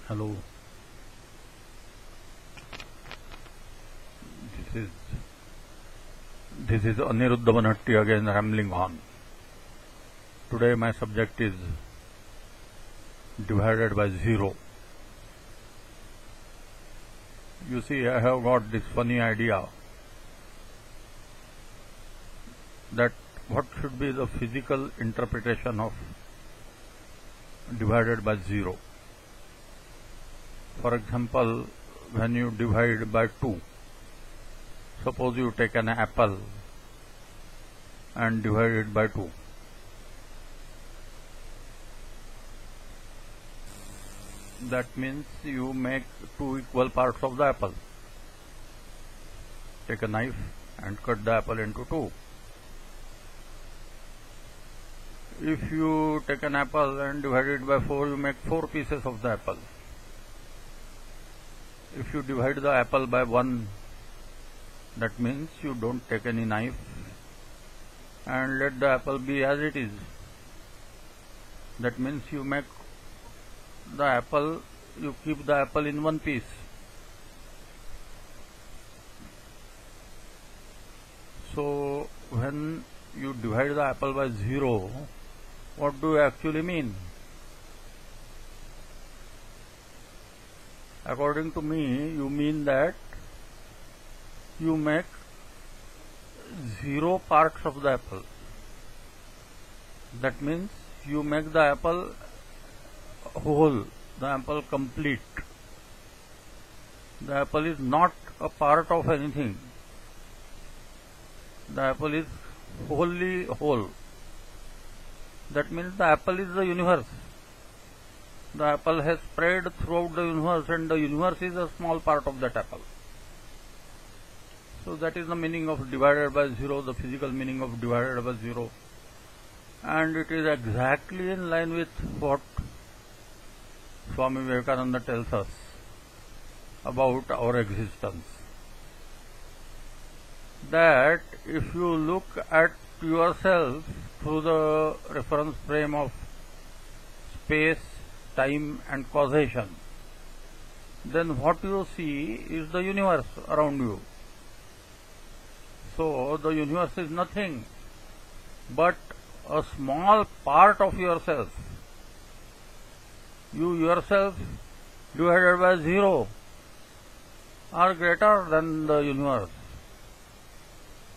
Hello, this is this is Aniruddha Banatti again rambling on. Today my subject is divided by zero. You see, I have got this funny idea that what should be the physical interpretation of divided by zero. For example, when you divide by 2, suppose you take an apple and divide it by 2. That means you make 2 equal parts of the apple. Take a knife and cut the apple into 2. If you take an apple and divide it by 4, you make 4 pieces of the apple. If you divide the apple by 1, that means you don't take any knife and let the apple be as it is. That means you make the apple, you keep the apple in one piece. So when you divide the apple by 0, what do you actually mean? According to me, you mean that you make 0 parts of the apple. That means you make the apple whole, the apple complete. The apple is not a part of anything. The apple is wholly whole. That means the apple is the universe. The apple has spread throughout the universe and the universe is a small part of that apple. So that is the meaning of divided by 0, the physical meaning of divided by 0. And it is exactly in line with what Swami Vivekananda tells us about our existence. That if you look at yourself through the reference frame of space, time and causation, then what you see is the universe around you. So the universe is nothing but a small part of yourself. You yourself divided by 0 are greater than the universe.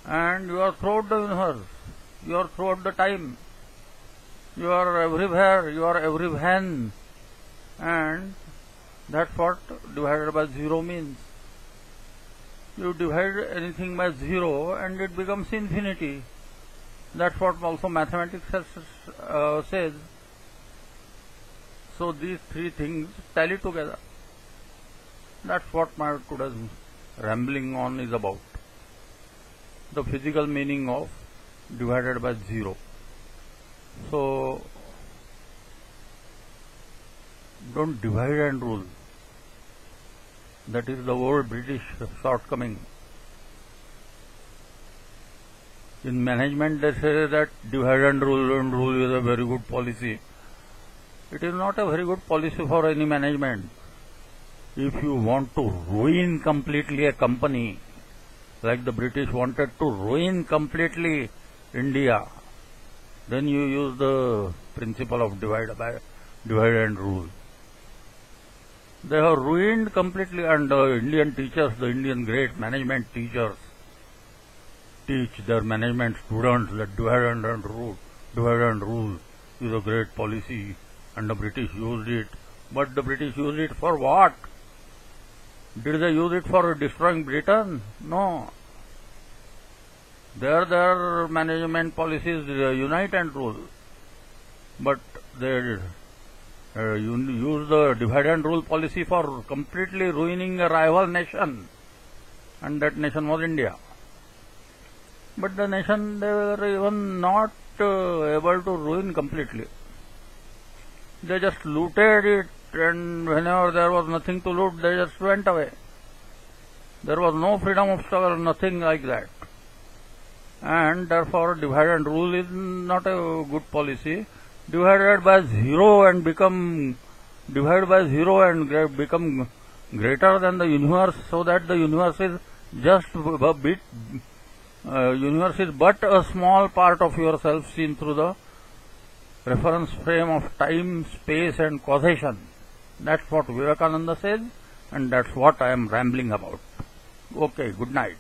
And you are throughout the universe, you are throughout the time, you are everywhere, you are everywhen. And that's what divided by 0 means. You divide anything by 0 and it becomes infinity. That's what also mathematics says. So these 3 things tally together. That's what my today's rambling on is about. The physical meaning of divided by 0. So don't divide and rule. That is the old British shortcoming. In management they say that divide and rule is a very good policy. It is not a very good policy for any management. If you want to ruin completely a company, like the British wanted to ruin completely India, then you use the principle of divide and rule. They have ruined completely, and the Indian teachers, the Indian great management teachers, teach their management students that divide and rule is a great policy, and the British used it. But the British used it for what? Did they use it for destroying Britain? No. Their management policies unite and rule. But they use the divide and rule policy for completely ruining a rival nation. And that nation was India. But the nation, they were even not able to ruin completely. They just looted it, and whenever there was nothing to loot, they just went away. There was no freedom of struggle, nothing like that. And therefore divide and rule is not a good policy. Divided by 0 and become divide by zero and become greater than the universe, so that the universe is just a bit, universe is but a small part of yourself seen through the reference frame of time, space and causation. That's what Vivekananda says, and that's what I am rambling about. Okay, good night.